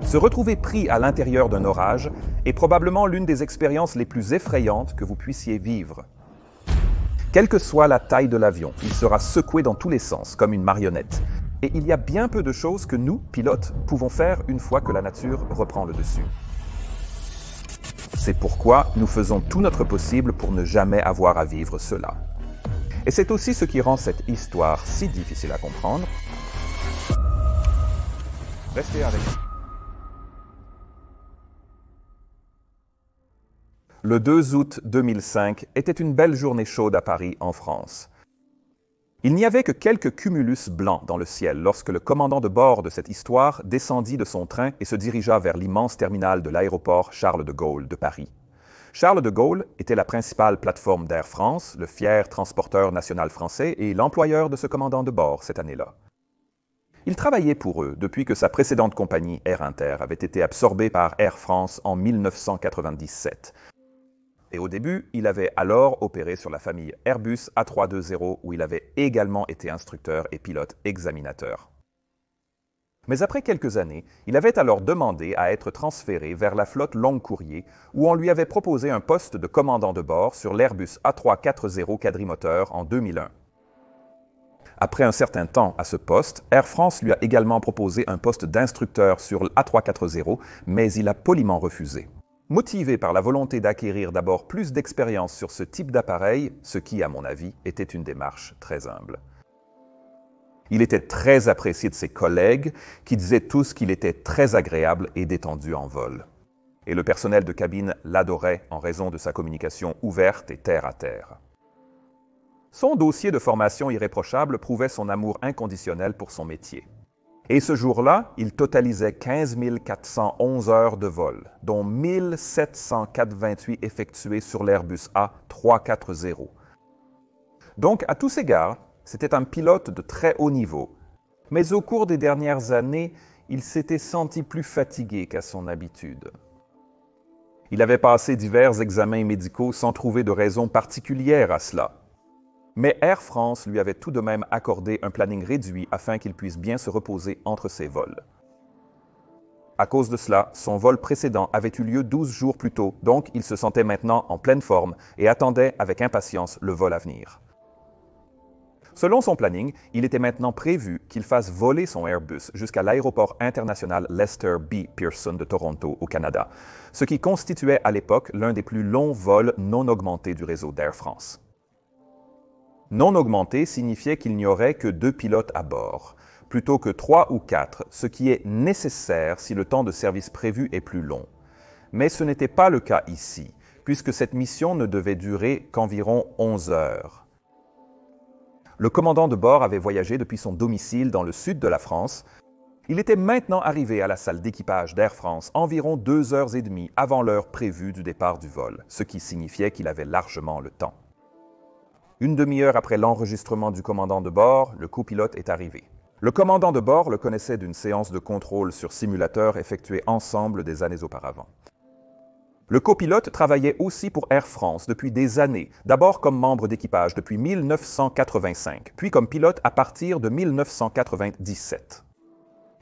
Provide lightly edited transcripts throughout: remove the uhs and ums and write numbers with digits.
Se retrouver pris à l'intérieur d'un orage est probablement l'une des expériences les plus effrayantes que vous puissiez vivre. Quelle que soit la taille de l'avion, il sera secoué dans tous les sens, comme une marionnette. Et il y a bien peu de choses que nous, pilotes, pouvons faire une fois que la nature reprend le dessus. C'est pourquoi nous faisons tout notre possible pour ne jamais avoir à vivre cela. Et c'est aussi ce qui rend cette histoire si difficile à comprendre. Restez avec nous. Le 2 août 2005 était une belle journée chaude à Paris, en France. Il n'y avait que quelques cumulus blancs dans le ciel lorsque le commandant de bord de cette histoire descendit de son train et se dirigea vers l'immense terminal de l'aéroport Charles de Gaulle de Paris. Charles de Gaulle était la principale plateforme d'Air France, le fier transporteur national français et l'employeur de ce commandant de bord cette année-là. Il travaillait pour eux depuis que sa précédente compagnie Air Inter avait été absorbée par Air France en 1997. Et au début, il avait alors opéré sur la famille Airbus A320 où il avait également été instructeur et pilote examinateur. Mais après quelques années, il avait alors demandé à être transféré vers la flotte longue courrier où on lui avait proposé un poste de commandant de bord sur l'Airbus A340 quadrimoteur en 2001. Après un certain temps à ce poste, Air France lui a également proposé un poste d'instructeur sur l'A340, mais il a poliment refusé. Motivé par la volonté d'acquérir d'abord plus d'expérience sur ce type d'appareil, ce qui, à mon avis, était une démarche très humble. Il était très apprécié de ses collègues, qui disaient tous qu'il était très agréable et détendu en vol. Et le personnel de cabine l'adorait en raison de sa communication ouverte et terre à terre. Son dossier de formation irréprochable prouvait son amour inconditionnel pour son métier. Et ce jour-là, il totalisait 15 411 heures de vol, dont 1 728 effectuées sur l'Airbus A340. Donc, à tous égards, c'était un pilote de très haut niveau. Mais au cours des dernières années, il s'était senti plus fatigué qu'à son habitude. Il avait passé divers examens médicaux sans trouver de raison particulière à cela. Mais Air France lui avait tout de même accordé un planning réduit afin qu'il puisse bien se reposer entre ses vols. À cause de cela, son vol précédent avait eu lieu 12 jours plus tôt, donc il se sentait maintenant en pleine forme et attendait avec impatience le vol à venir. Selon son planning, il était maintenant prévu qu'il fasse voler son Airbus jusqu'à l'aéroport international Lester B. Pearson de Toronto, au Canada, ce qui constituait à l'époque l'un des plus longs vols non augmentés du réseau d'Air France. Non augmenté signifiait qu'il n'y aurait que 2 pilotes à bord, plutôt que 3 ou 4, ce qui est nécessaire si le temps de service prévu est plus long. Mais ce n'était pas le cas ici, puisque cette mission ne devait durer qu'environ 11 heures. Le commandant de bord avait voyagé depuis son domicile dans le sud de la France. Il était maintenant arrivé à la salle d'équipage d'Air France environ 2 heures et demie avant l'heure prévue du départ du vol, ce qui signifiait qu'il avait largement le temps. Une demi-heure après l'enregistrement du commandant de bord, le copilote est arrivé. Le commandant de bord le connaissait d'une séance de contrôle sur simulateur effectuée ensemble des années auparavant. Le copilote travaillait aussi pour Air France depuis des années, d'abord comme membre d'équipage depuis 1985, puis comme pilote à partir de 1997.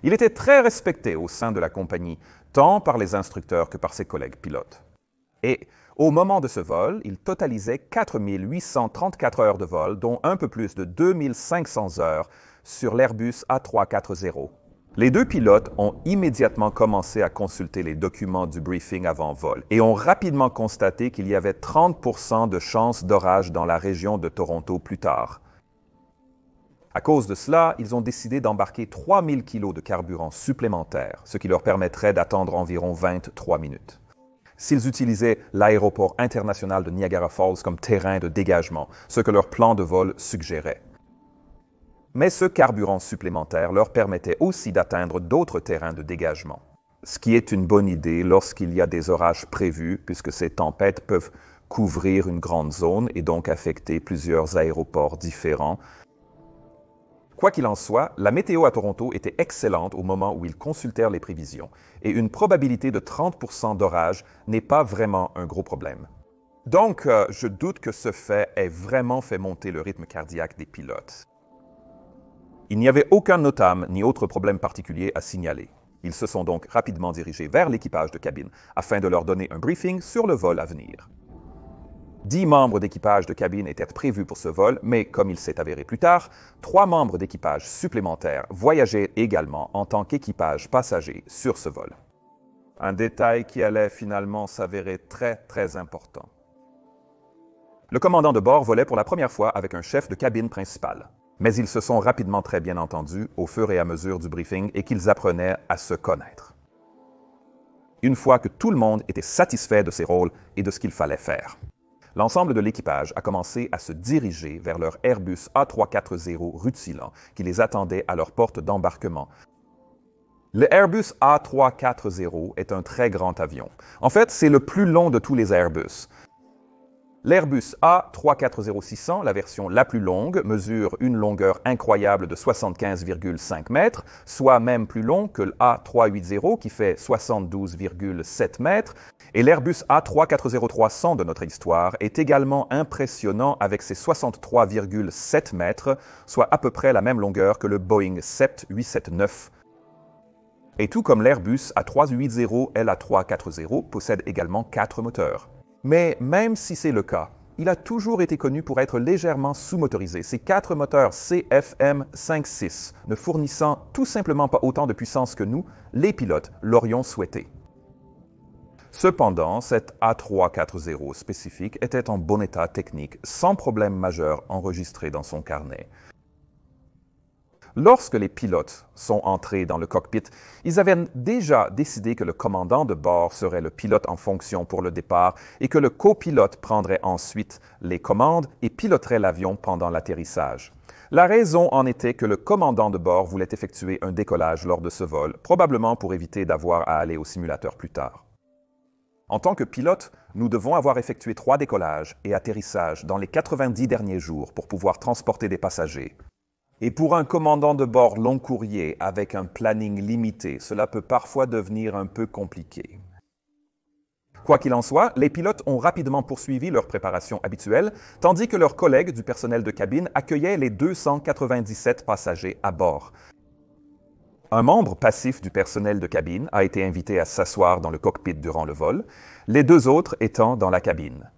Il était très respecté au sein de la compagnie, tant par les instructeurs que par ses collègues pilotes. Et au moment de ce vol, il totalisait 4 834 heures de vol, dont un peu plus de 2 500 heures sur l'Airbus A340. Les 2 pilotes ont immédiatement commencé à consulter les documents du briefing avant vol et ont rapidement constaté qu'il y avait 30% de chances d'orage dans la région de Toronto plus tard. À cause de cela, ils ont décidé d'embarquer 3000 kg de carburant supplémentaire, ce qui leur permettrait d'attendre environ 23 minutes. S'ils utilisaient l'aéroport international de Niagara Falls comme terrain de dégagement, ce que leur plan de vol suggérait. Mais ce carburant supplémentaire leur permettait aussi d'atteindre d'autres terrains de dégagement, ce qui est une bonne idée lorsqu'il y a des orages prévus, puisque ces tempêtes peuvent couvrir une grande zone et donc affecter plusieurs aéroports différents. Quoi qu'il en soit, la météo à Toronto était excellente au moment où ils consultèrent les prévisions, et une probabilité de 30% d'orage n'est pas vraiment un gros problème. Donc, je doute que ce fait ait vraiment fait monter le rythme cardiaque des pilotes. Il n'y avait aucun NOTAM ni autre problème particulier à signaler. Ils se sont donc rapidement dirigés vers l'équipage de cabine afin de leur donner un briefing sur le vol à venir. 10 membres d'équipage de cabine étaient prévus pour ce vol, mais comme il s'est avéré plus tard, 3 membres d'équipage supplémentaires voyageaient également en tant qu'équipage passager sur ce vol. Un détail qui allait finalement s'avérer très important. Le commandant de bord volait pour la première fois avec un chef de cabine principal, mais ils se sont rapidement très bien entendus au fur et à mesure du briefing et qu'ils apprenaient à se connaître. Une fois que tout le monde était satisfait de ses rôles et de ce qu'il fallait faire, l'ensemble de l'équipage a commencé à se diriger vers leur Airbus A340 rutilant qui les attendait à leur porte d'embarquement. Le Airbus A340 est un très grand avion. En fait, c'est le plus long de tous les Airbus. L'Airbus A340-600, la version la plus longue, mesure une longueur incroyable de 75,5 mètres, soit même plus long que le A380 qui fait 72,7 mètres. Et l'Airbus A340-300 de notre histoire est également impressionnant avec ses 63,7 mètres, soit à peu près la même longueur que le Boeing 787-9. Et tout comme l'Airbus A380 et l'A340 possède également 4 moteurs. Mais même si c'est le cas, il a toujours été connu pour être légèrement sous-motorisé, ces 4 moteurs CFM56 ne fournissant tout simplement pas autant de puissance que nous, les pilotes, l'aurions souhaité. Cependant, cet A340 spécifique était en bon état technique, sans problème majeur enregistré dans son carnet. Lorsque les pilotes sont entrés dans le cockpit, ils avaient déjà décidé que le commandant de bord serait le pilote en fonction pour le départ et que le copilote prendrait ensuite les commandes et piloterait l'avion pendant l'atterrissage. La raison en était que le commandant de bord voulait effectuer un décollage lors de ce vol, probablement pour éviter d'avoir à aller au simulateur plus tard. En tant que pilote, nous devons avoir effectué 3 décollages et atterrissages dans les 90 derniers jours pour pouvoir transporter des passagers. Et pour un commandant de bord long courrier avec un planning limité, cela peut parfois devenir un peu compliqué. Quoi qu'il en soit, les pilotes ont rapidement poursuivi leur préparation habituelle, tandis que leurs collègues du personnel de cabine accueillaient les 297 passagers à bord. Un membre passif du personnel de cabine a été invité à s'asseoir dans le cockpit durant le vol, les 2 autres étant dans la cabine.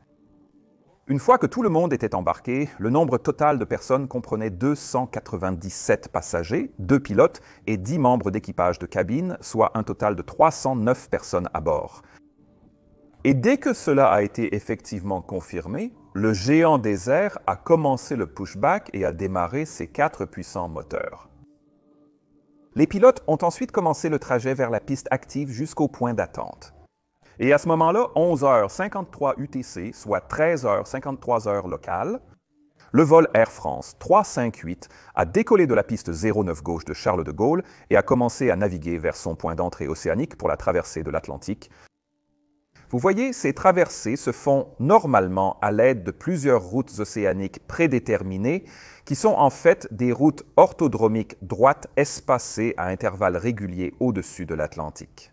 Une fois que tout le monde était embarqué, le nombre total de personnes comprenait 297 passagers, 2 pilotes et 10 membres d'équipage de cabine, soit un total de 309 personnes à bord. Et dès que cela a été effectivement confirmé, le géant des airs a commencé le pushback et a démarré ses 4 puissants moteurs. Les pilotes ont ensuite commencé le trajet vers la piste active jusqu'au point d'attente. Et à ce moment-là, 11h53 UTC, soit 13h53 locale, le vol Air France 358 a décollé de la piste 09 gauche de Charles de Gaulle et a commencé à naviguer vers son point d'entrée océanique pour la traversée de l'Atlantique. Vous voyez, ces traversées se font normalement à l'aide de plusieurs routes océaniques prédéterminées qui sont en fait des routes orthodromiques droites espacées à intervalles réguliers au-dessus de l'Atlantique.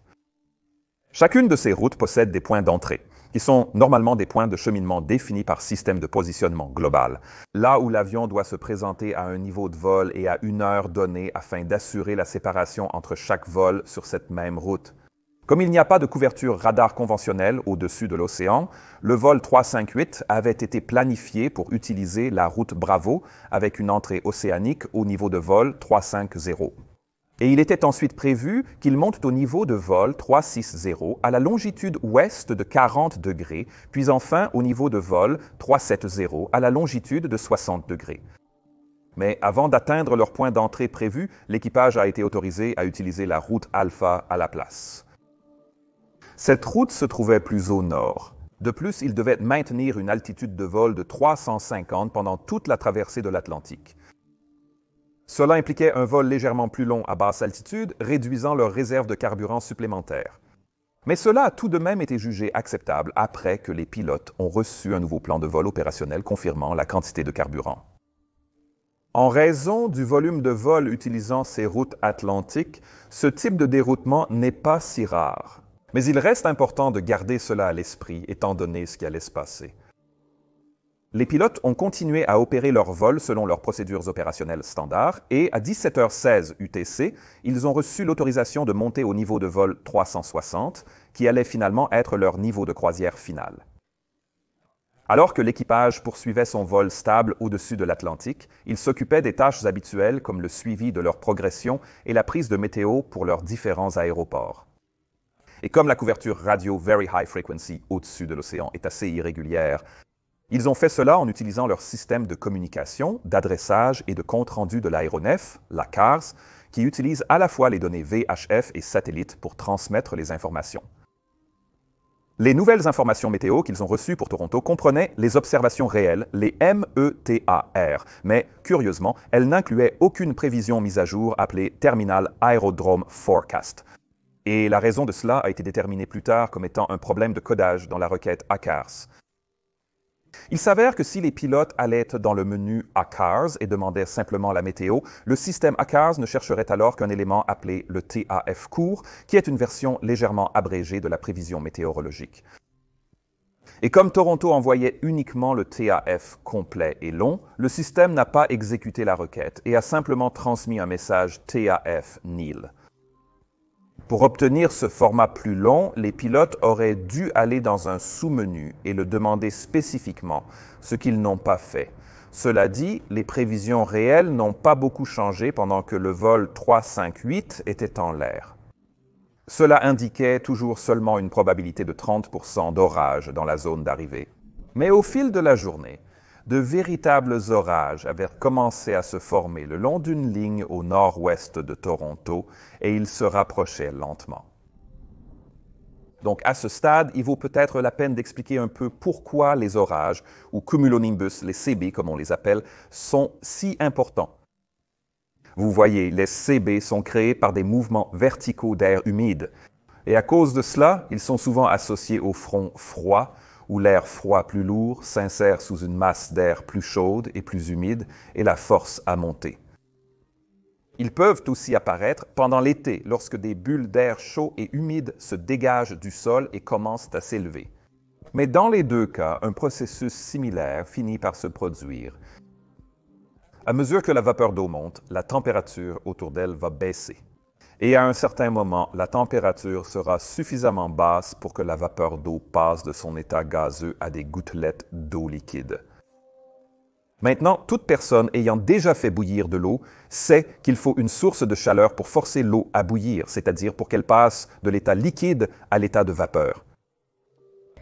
Chacune de ces routes possède des points d'entrée, qui sont normalement des points de cheminement définis par système de positionnement global, là où l'avion doit se présenter à un niveau de vol et à une heure donnée afin d'assurer la séparation entre chaque vol sur cette même route. Comme il n'y a pas de couverture radar conventionnelle au-dessus de l'océan, le vol 358 avait été planifié pour utiliser la route Bravo avec une entrée océanique au niveau de vol 350. Et il était ensuite prévu qu'il monte au niveau de vol 360 à la longitude ouest de 40 degrés, puis enfin au niveau de vol 370 à la longitude de 60 degrés. Mais avant d'atteindre leur point d'entrée prévu, l'équipage a été autorisé à utiliser la route Alpha à la place. Cette route se trouvait plus au nord. De plus, il devait maintenir une altitude de vol de 350 pendant toute la traversée de l'Atlantique. Cela impliquait un vol légèrement plus long à basse altitude, réduisant leur réserve de carburant supplémentaire. Mais cela a tout de même été jugé acceptable après que les pilotes ont reçu un nouveau plan de vol opérationnel confirmant la quantité de carburant. En raison du volume de vol utilisant ces routes atlantiques, ce type de déroutement n'est pas si rare. Mais il reste important de garder cela à l'esprit étant donné ce qui allait se passer. Les pilotes ont continué à opérer leur vol selon leurs procédures opérationnelles standards et à 17h16 UTC, ils ont reçu l'autorisation de monter au niveau de vol 360, qui allait finalement être leur niveau de croisière final. Alors que l'équipage poursuivait son vol stable au-dessus de l'Atlantique, ils s'occupaient des tâches habituelles comme le suivi de leur progression et la prise de météo pour leurs différents aéroports. Et comme la couverture radio Very High Frequency au-dessus de l'océan est assez irrégulière, ils ont fait cela en utilisant leur système de communication, d'adressage et de compte-rendu de l'aéronef, la CARS, qui utilise à la fois les données VHF et satellites pour transmettre les informations. Les nouvelles informations météo qu'ils ont reçues pour Toronto comprenaient les observations réelles, les METAR, mais curieusement, elles n'incluaient aucune prévision mise à jour appelée Terminal Aerodrome Forecast. Et la raison de cela a été déterminée plus tard comme étant un problème de codage dans la requête ACARS. Il s'avère que si les pilotes allaient être dans le menu ACARS et demandaient simplement la météo, le système ACARS ne chercherait alors qu'un élément appelé le TAF court, qui est une version légèrement abrégée de la prévision météorologique. Et comme Toronto envoyait uniquement le TAF complet et long, le système n'a pas exécuté la requête et a simplement transmis un message TAF nil. Pour obtenir ce format plus long, les pilotes auraient dû aller dans un sous-menu et le demander spécifiquement, ce qu'ils n'ont pas fait. Cela dit, les prévisions réelles n'ont pas beaucoup changé pendant que le vol 358 était en l'air. Cela indiquait toujours seulement une probabilité de 30% d'orage dans la zone d'arrivée. Mais au fil de la journée, de véritables orages avaient commencé à se former le long d'une ligne au nord-ouest de Toronto et ils se rapprochaient lentement. Donc à ce stade, il vaut peut-être la peine d'expliquer un peu pourquoi les orages, ou cumulonimbus, les CB comme on les appelle, sont si importants. Vous voyez, les CB sont créés par des mouvements verticaux d'air humide. Et à cause de cela, ils sont souvent associés au front froid, où l'air froid plus lourd s'insère sous une masse d'air plus chaude et plus humide et la force à monter. Ils peuvent aussi apparaître pendant l'été, lorsque des bulles d'air chaud et humide se dégagent du sol et commencent à s'élever. Mais dans les deux cas, un processus similaire finit par se produire. À mesure que la vapeur d'eau monte, la température autour d'elle va baisser. Et à un certain moment, la température sera suffisamment basse pour que la vapeur d'eau passe de son état gazeux à des gouttelettes d'eau liquide. Maintenant, toute personne ayant déjà fait bouillir de l'eau sait qu'il faut une source de chaleur pour forcer l'eau à bouillir, c'est-à-dire pour qu'elle passe de l'état liquide à l'état de vapeur.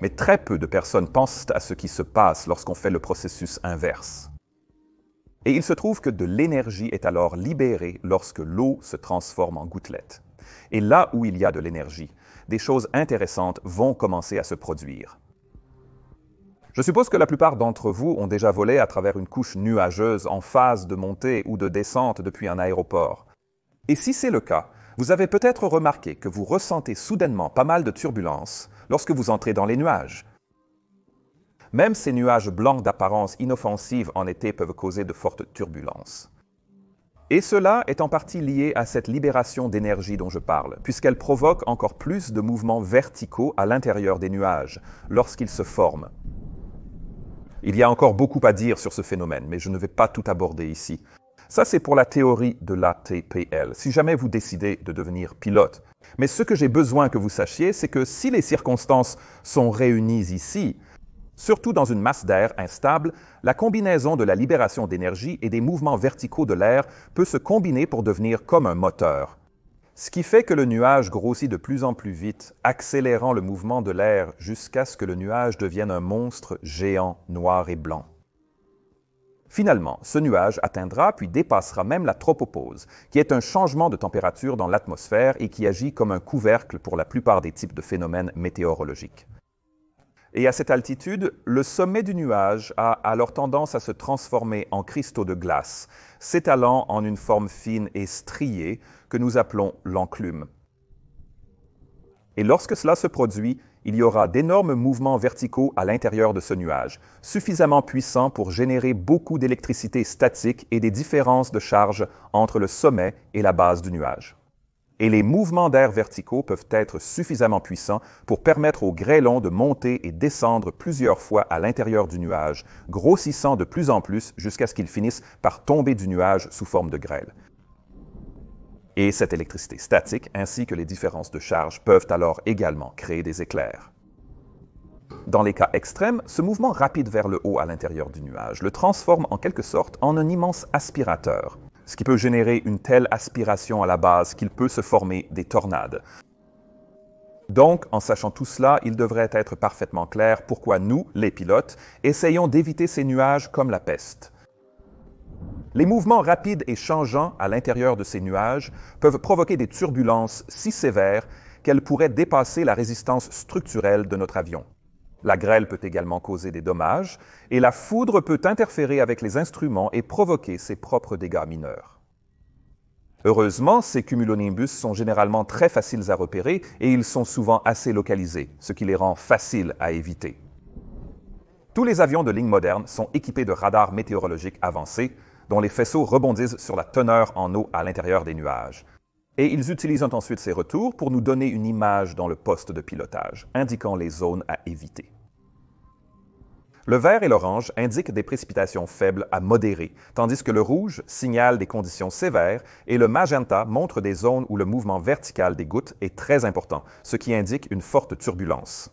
Mais très peu de personnes pensent à ce qui se passe lorsqu'on fait le processus inverse. Et il se trouve que de l'énergie est alors libérée lorsque l'eau se transforme en gouttelettes. Et là où il y a de l'énergie, des choses intéressantes vont commencer à se produire. Je suppose que la plupart d'entre vous ont déjà volé à travers une couche nuageuse en phase de montée ou de descente depuis un aéroport. Et si c'est le cas, vous avez peut-être remarqué que vous ressentez soudainement pas mal de turbulences lorsque vous entrez dans les nuages. Même ces nuages blancs d'apparence inoffensive en été peuvent causer de fortes turbulences. Et cela est en partie lié à cette libération d'énergie dont je parle, puisqu'elle provoque encore plus de mouvements verticaux à l'intérieur des nuages, lorsqu'ils se forment. Il y a encore beaucoup à dire sur ce phénomène, mais je ne vais pas tout aborder ici. Ça, c'est pour la théorie de l'ATPL, si jamais vous décidez de devenir pilote. Mais ce que j'ai besoin que vous sachiez, c'est que si les circonstances sont réunies ici, surtout dans une masse d'air instable, la combinaison de la libération d'énergie et des mouvements verticaux de l'air peut se combiner pour devenir comme un moteur. Ce qui fait que le nuage grossit de plus en plus vite, accélérant le mouvement de l'air jusqu'à ce que le nuage devienne un monstre géant, noir et blanc. Finalement, ce nuage atteindra puis dépassera même la tropopause, qui est un changement de température dans l'atmosphère et qui agit comme un couvercle pour la plupart des types de phénomènes météorologiques. Et à cette altitude, le sommet du nuage a alors tendance à se transformer en cristaux de glace, s'étalant en une forme fine et striée que nous appelons l'enclume. Et lorsque cela se produit, il y aura d'énormes mouvements verticaux à l'intérieur de ce nuage, suffisamment puissants pour générer beaucoup d'électricité statique et des différences de charge entre le sommet et la base du nuage. et les mouvements d'air verticaux peuvent être suffisamment puissants pour permettre aux grêlons de monter et descendre plusieurs fois à l'intérieur du nuage, grossissant de plus en plus jusqu'à ce qu'ils finissent par tomber du nuage sous forme de grêle. Et cette électricité statique ainsi que les différences de charge peuvent alors également créer des éclairs. Dans les cas extrêmes, ce mouvement rapide vers le haut à l'intérieur du nuage le transforme en quelque sorte en un immense aspirateur, ce qui peut générer une telle aspiration à la base qu'il peut se former des tornades. Donc, en sachant tout cela, il devrait être parfaitement clair pourquoi nous, les pilotes, essayons d'éviter ces nuages comme la peste. Les mouvements rapides et changeants à l'intérieur de ces nuages peuvent provoquer des turbulences si sévères qu'elles pourraient dépasser la résistance structurelle de notre avion. La grêle peut également causer des dommages, et la foudre peut interférer avec les instruments et provoquer ses propres dégâts mineurs. Heureusement, ces cumulonimbus sont généralement très faciles à repérer et ils sont souvent assez localisés, ce qui les rend faciles à éviter. Tous les avions de ligne moderne sont équipés de radars météorologiques avancés, dont les faisceaux rebondissent sur la teneur en eau à l'intérieur des nuages. Et ils utilisent ensuite ces retours pour nous donner une image dans le poste de pilotage, indiquant les zones à éviter. Le vert et l'orange indiquent des précipitations faibles à modérées, tandis que le rouge signale des conditions sévères et le magenta montre des zones où le mouvement vertical des gouttes est très important, ce qui indique une forte turbulence.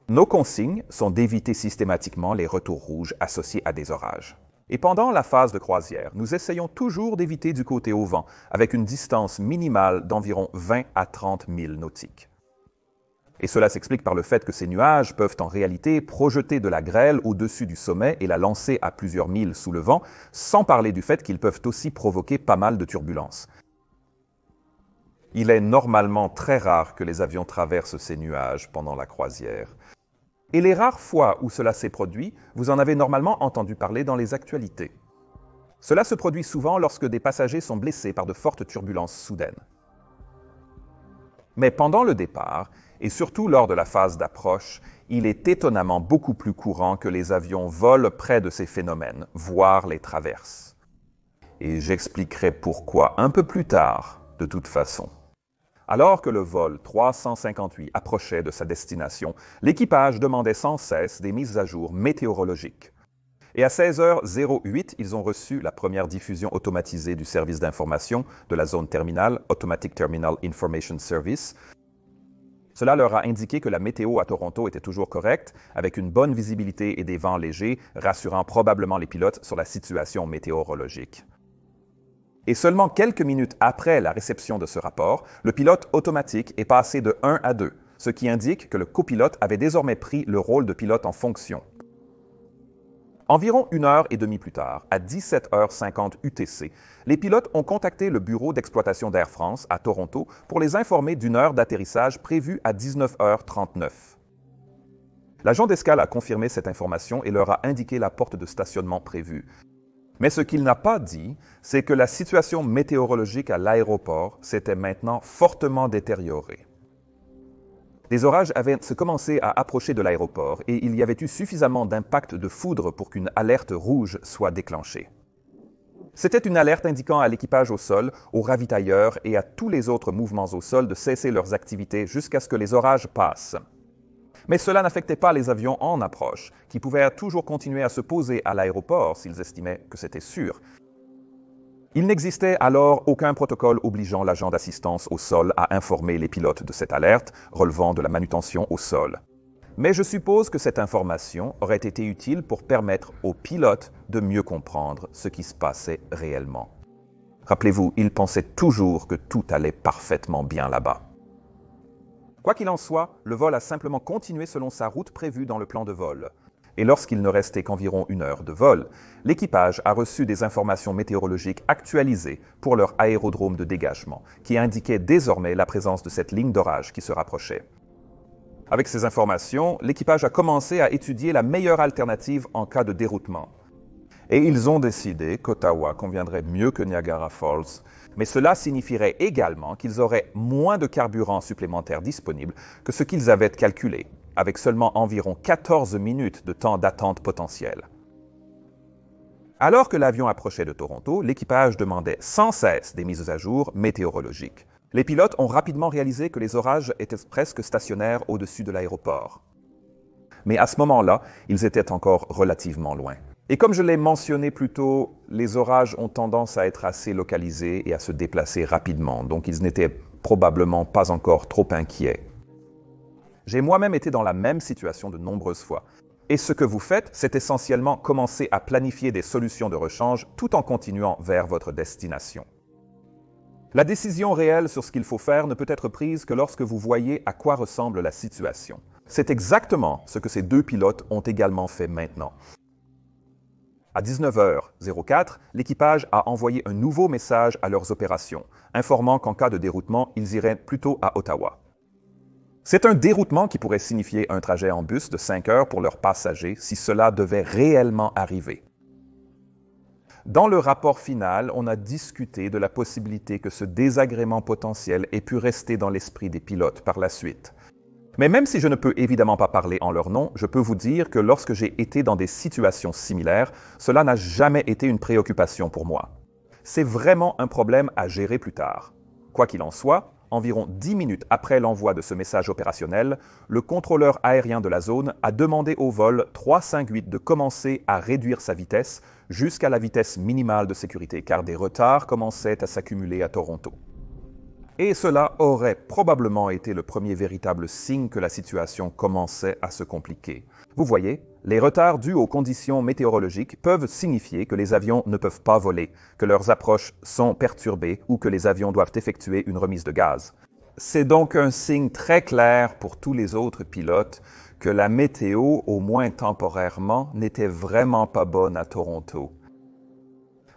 Nos consignes sont d'éviter systématiquement les retours rouges associés à des orages. Et pendant la phase de croisière, nous essayons toujours d'éviter du côté au vent, avec une distance minimale d'environ 20 à 30 milles nautiques. Et cela s'explique par le fait que ces nuages peuvent en réalité projeter de la grêle au-dessus du sommet et la lancer à plusieurs milles sous le vent, sans parler du fait qu'ils peuvent aussi provoquer pas mal de turbulences. Il est normalement très rare que les avions traversent ces nuages pendant la croisière. Et les rares fois où cela s'est produit, vous en avez normalement entendu parler dans les actualités. Cela se produit souvent lorsque des passagers sont blessés par de fortes turbulences soudaines. Mais pendant le départ, et surtout lors de la phase d'approche, il est étonnamment beaucoup plus courant que les avions volent près de ces phénomènes, voire les traversent. Et j'expliquerai pourquoi un peu plus tard, de toute façon. Alors que le vol 358 approchait de sa destination, l'équipage demandait sans cesse des mises à jour météorologiques. Et à 16h08, ils ont reçu la première diffusion automatisée du service d'information de la zone terminale, Automatic Terminal Information Service. Cela leur a indiqué que la météo à Toronto était toujours correcte, avec une bonne visibilité et des vents légers, rassurant probablement les pilotes sur la situation météorologique. Et seulement quelques minutes après la réception de ce rapport, le pilote automatique est passé de 1 à 2, ce qui indique que le copilote avait désormais pris le rôle de pilote en fonction. Environ 1h30 plus tard, à 17h50 UTC, les pilotes ont contacté le bureau d'exploitation d'Air France à Toronto pour les informer d'une heure d'atterrissage prévue à 19h39. L'agent d'escale a confirmé cette information et leur a indiqué la porte de stationnement prévue. Mais ce qu'il n'a pas dit, c'est que la situation météorologique à l'aéroport s'était maintenant fortement détériorée. Les orages avaient commencé à approcher de l'aéroport et il y avait eu suffisamment d'impact de foudre pour qu'une alerte rouge soit déclenchée. C'était une alerte indiquant à l'équipage au sol, aux ravitailleurs et à tous les autres mouvements au sol de cesser leurs activités jusqu'à ce que les orages passent. Mais cela n'affectait pas les avions en approche, qui pouvaient toujours continuer à se poser à l'aéroport s'ils estimaient que c'était sûr. Il n'existait alors aucun protocole obligeant l'agent d'assistance au sol à informer les pilotes de cette alerte relevant de la manutention au sol. Mais je suppose que cette information aurait été utile pour permettre aux pilotes de mieux comprendre ce qui se passait réellement. Rappelez-vous, ils pensaient toujours que tout allait parfaitement bien là-bas. Quoi qu'il en soit, le vol a simplement continué selon sa route prévue dans le plan de vol. Et lorsqu'il ne restait qu'environ 1 heure de vol, l'équipage a reçu des informations météorologiques actualisées pour leur aérodrome de dégagement, qui indiquait désormais la présence de cette ligne d'orage qui se rapprochait. Avec ces informations, l'équipage a commencé à étudier la meilleure alternative en cas de déroutement. Et ils ont décidé qu'Ottawa conviendrait mieux que Niagara Falls, mais cela signifierait également qu'ils auraient moins de carburant supplémentaire disponible que ce qu'ils avaient calculé, avec seulement environ 14 minutes de temps d'attente potentiel. Alors que l'avion approchait de Toronto, l'équipage demandait sans cesse des mises à jour météorologiques. Les pilotes ont rapidement réalisé que les orages étaient presque stationnaires au-dessus de l'aéroport. Mais à ce moment-là, ils étaient encore relativement loin. Et comme je l'ai mentionné plus tôt, les orages ont tendance à être assez localisés et à se déplacer rapidement, donc ils n'étaient probablement pas encore trop inquiets. J'ai moi-même été dans la même situation de nombreuses fois. Et ce que vous faites, c'est essentiellement commencer à planifier des solutions de rechange tout en continuant vers votre destination. La décision réelle sur ce qu'il faut faire ne peut être prise que lorsque vous voyez à quoi ressemble la situation. C'est exactement ce que ces deux pilotes ont également fait maintenant. À 19h04, l'équipage a envoyé un nouveau message à leurs opérations, informant qu'en cas de déroutement, ils iraient plutôt à Ottawa. C'est un déroutement qui pourrait signifier un trajet en bus de 5 heures pour leurs passagers si cela devait réellement arriver. Dans le rapport final, on a discuté de la possibilité que ce désagrément potentiel ait pu rester dans l'esprit des pilotes par la suite. Mais même si je ne peux évidemment pas parler en leur nom, je peux vous dire que lorsque j'ai été dans des situations similaires, cela n'a jamais été une préoccupation pour moi. C'est vraiment un problème à gérer plus tard. Quoi qu'il en soit, environ 10 minutes après l'envoi de ce message opérationnel, le contrôleur aérien de la zone a demandé au vol 358 de commencer à réduire sa vitesse jusqu'à la vitesse minimale de sécurité, car des retards commençaient à s'accumuler à Toronto. Et cela aurait probablement été le premier véritable signe que la situation commençait à se compliquer. Vous voyez, les retards dus aux conditions météorologiques peuvent signifier que les avions ne peuvent pas voler, que leurs approches sont perturbées ou que les avions doivent effectuer une remise de gaz. C'est donc un signe très clair pour tous les autres pilotes que la météo, au moins temporairement, n'était vraiment pas bonne à Toronto.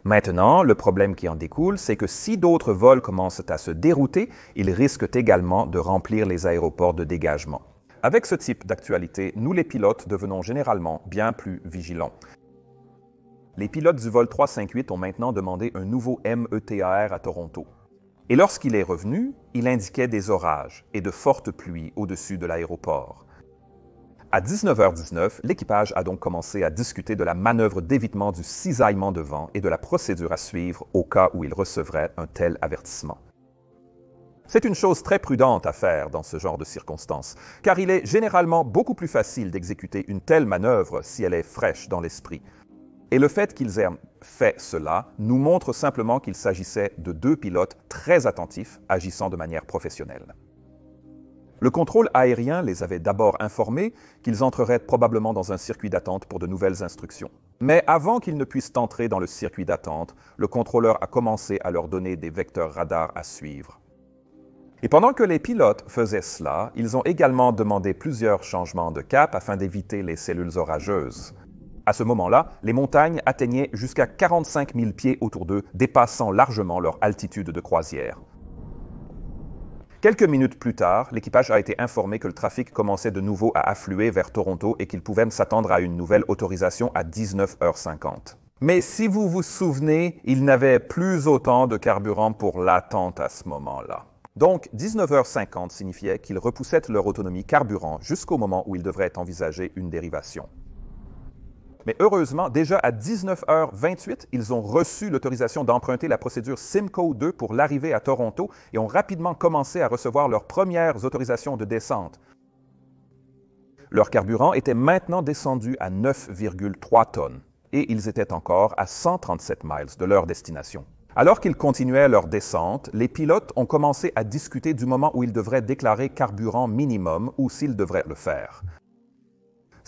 Maintenant, le problème qui en découle, c'est que si d'autres vols commencent à se dérouter, ils risquent également de remplir les aéroports de dégagement. Avec ce type d'actualité, nous les pilotes devenons généralement bien plus vigilants. Les pilotes du vol 358 ont maintenant demandé un nouveau METAR à Toronto. Et lorsqu'il est revenu, il indiquait des orages et de fortes pluies au-dessus de l'aéroport. À 19h19, l'équipage a donc commencé à discuter de la manœuvre d'évitement du cisaillement de vent et de la procédure à suivre au cas où il recevrait un tel avertissement. C'est une chose très prudente à faire dans ce genre de circonstances, car il est généralement beaucoup plus facile d'exécuter une telle manœuvre si elle est fraîche dans l'esprit. Et le fait qu'ils aient fait cela nous montre simplement qu'il s'agissait de deux pilotes très attentifs agissant de manière professionnelle. Le contrôle aérien les avait d'abord informés qu'ils entreraient probablement dans un circuit d'attente pour de nouvelles instructions. Mais avant qu'ils ne puissent entrer dans le circuit d'attente, le contrôleur a commencé à leur donner des vecteurs radars à suivre. Et pendant que les pilotes faisaient cela, ils ont également demandé plusieurs changements de cap afin d'éviter les cellules orageuses. À ce moment-là, les montagnes atteignaient jusqu'à 45 000 pieds autour d'eux, dépassant largement leur altitude de croisière. Quelques minutes plus tard, l'équipage a été informé que le trafic commençait de nouveau à affluer vers Toronto et qu'ils pouvaient s'attendre à une nouvelle autorisation à 19h50. Mais si vous vous souvenez, ils n'avaient plus autant de carburant pour l'attente à ce moment-là. Donc, 19h50 signifiait qu'ils repoussaient leur autonomie carburant jusqu'au moment où ils devraient envisager une dérivation. Mais heureusement, déjà à 19h28, ils ont reçu l'autorisation d'emprunter la procédure Simcoe 2 pour l'arrivée à Toronto et ont rapidement commencé à recevoir leurs premières autorisations de descente. Leur carburant était maintenant descendu à 9,3 tonnes et ils étaient encore à 137 miles de leur destination. Alors qu'ils continuaient leur descente, les pilotes ont commencé à discuter du moment où ils devraient déclarer carburant minimum ou s'ils devraient le faire.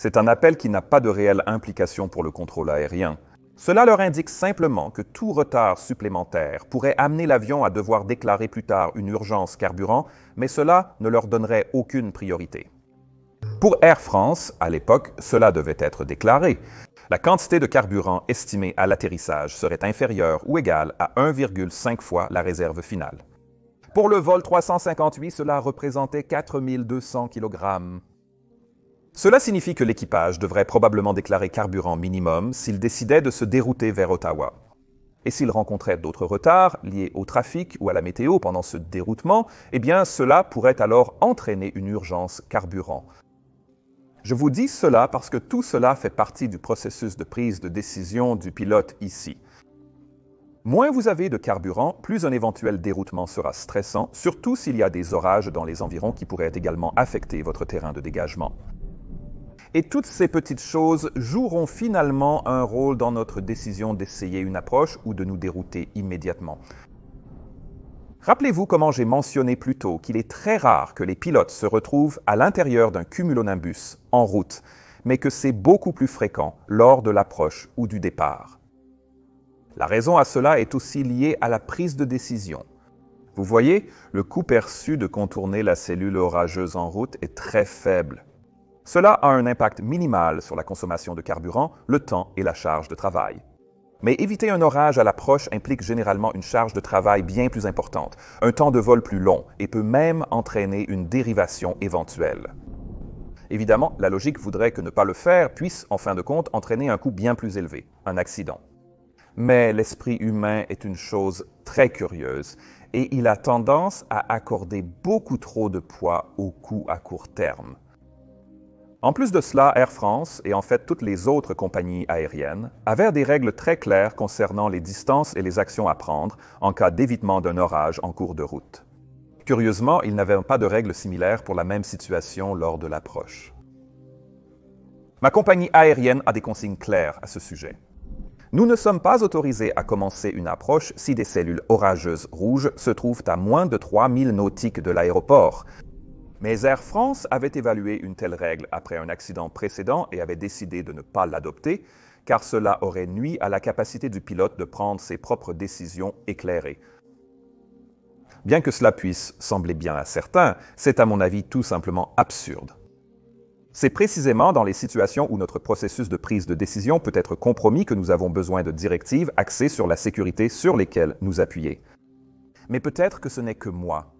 C'est un appel qui n'a pas de réelle implication pour le contrôle aérien. Cela leur indique simplement que tout retard supplémentaire pourrait amener l'avion à devoir déclarer plus tard une urgence carburant, mais cela ne leur donnerait aucune priorité. Pour Air France, à l'époque, cela devait être déclaré. La quantité de carburant estimée à l'atterrissage serait inférieure ou égale à 1,5 fois la réserve finale. Pour le vol 358, cela représentait 4200 kg. Cela signifie que l'équipage devrait probablement déclarer carburant minimum s'il décidait de se dérouter vers Ottawa. Et s'il rencontrait d'autres retards liés au trafic ou à la météo pendant ce déroutement, eh bien cela pourrait alors entraîner une urgence carburant. Je vous dis cela parce que tout cela fait partie du processus de prise de décision du pilote ici. Moins vous avez de carburant, plus un éventuel déroutement sera stressant, surtout s'il y a des orages dans les environs qui pourraient également affecter votre terrain de dégagement. Et toutes ces petites choses joueront finalement un rôle dans notre décision d'essayer une approche ou de nous dérouter immédiatement. Rappelez-vous comment j'ai mentionné plus tôt qu'il est très rare que les pilotes se retrouvent à l'intérieur d'un cumulonimbus en route, mais que c'est beaucoup plus fréquent lors de l'approche ou du départ. La raison à cela est aussi liée à la prise de décision. Vous voyez, le coût perçu de contourner la cellule orageuse en route est très faible. Cela a un impact minimal sur la consommation de carburant, le temps et la charge de travail. Mais éviter un orage à l'approche implique généralement une charge de travail bien plus importante, un temps de vol plus long et peut même entraîner une dérivation éventuelle. Évidemment, la logique voudrait que ne pas le faire puisse, en fin de compte, entraîner un coût bien plus élevé, un accident. Mais l'esprit humain est une chose très curieuse et il a tendance à accorder beaucoup trop de poids au coût à court terme. En plus de cela, Air France, et en fait toutes les autres compagnies aériennes, avaient des règles très claires concernant les distances et les actions à prendre en cas d'évitement d'un orage en cours de route. Curieusement, ils n'avaient pas de règles similaires pour la même situation lors de l'approche. Ma compagnie aérienne a des consignes claires à ce sujet. Nous ne sommes pas autorisés à commencer une approche si des cellules orageuses rouges se trouvent à moins de 3000 nautiques de l'aéroport. Mais Air France avait évalué une telle règle après un accident précédent et avait décidé de ne pas l'adopter, car cela aurait nui à la capacité du pilote de prendre ses propres décisions éclairées. Bien que cela puisse sembler bien à certains, c'est à mon avis tout simplement absurde. C'est précisément dans les situations où notre processus de prise de décision peut être compromis que nous avons besoin de directives axées sur la sécurité sur lesquelles nous appuyer. Mais peut-être que ce n'est que moi.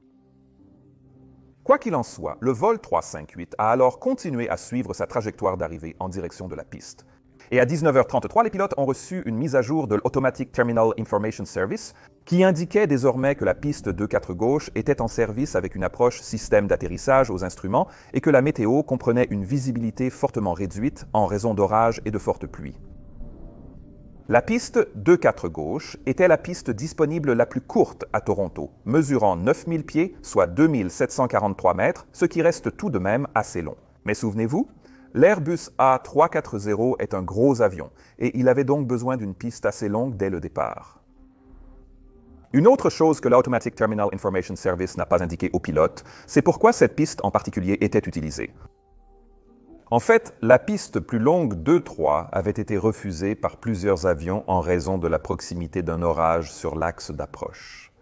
Quoi qu'il en soit, le vol 358 a alors continué à suivre sa trajectoire d'arrivée en direction de la piste. Et à 19h33, les pilotes ont reçu une mise à jour de l'Automatic Terminal Information Service qui indiquait désormais que la piste 24 gauche était en service avec une approche système d'atterrissage aux instruments et que la météo comprenait une visibilité fortement réduite en raison d'orages et de fortes pluies. La piste 24 gauche était la piste disponible la plus courte à Toronto, mesurant 9000 pieds, soit 2743 mètres, ce qui reste tout de même assez long. Mais souvenez-vous, l'Airbus A340 est un gros avion et il avait donc besoin d'une piste assez longue dès le départ. Une autre chose que l'Automatic Terminal Information Service n'a pas indiqué aux pilotes, c'est pourquoi cette piste en particulier était utilisée. En fait, la piste plus longue 2-3 avait été refusée par plusieurs avions en raison de la proximité d'un orage sur l'axe d'approche.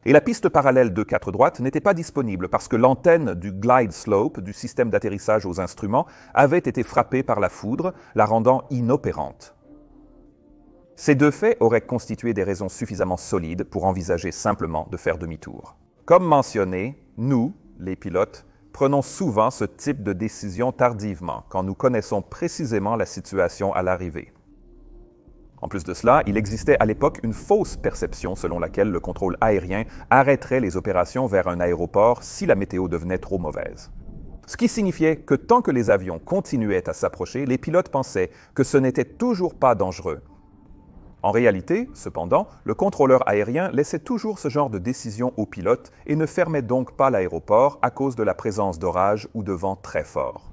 Et la piste parallèle 2-4 droite n'était pas disponible parce que l'antenne du glide slope du système d'atterrissage aux instruments avait été frappée par la foudre, la rendant inopérante. Ces deux faits auraient constitué des raisons suffisamment solides pour envisager simplement de faire demi-tour. Comme mentionné, nous, les pilotes, prenons souvent ce type de décision tardivement, quand nous connaissons précisément la situation à l'arrivée. En plus de cela, il existait à l'époque une fausse perception selon laquelle le contrôle aérien arrêterait les opérations vers un aéroport si la météo devenait trop mauvaise. Ce qui signifiait que tant que les avions continuaient à s'approcher, les pilotes pensaient que ce n'était toujours pas dangereux. En réalité, cependant, le contrôleur aérien laissait toujours ce genre de décision aux pilotes et ne fermait donc pas l'aéroport à cause de la présence d'orages ou de vents très forts.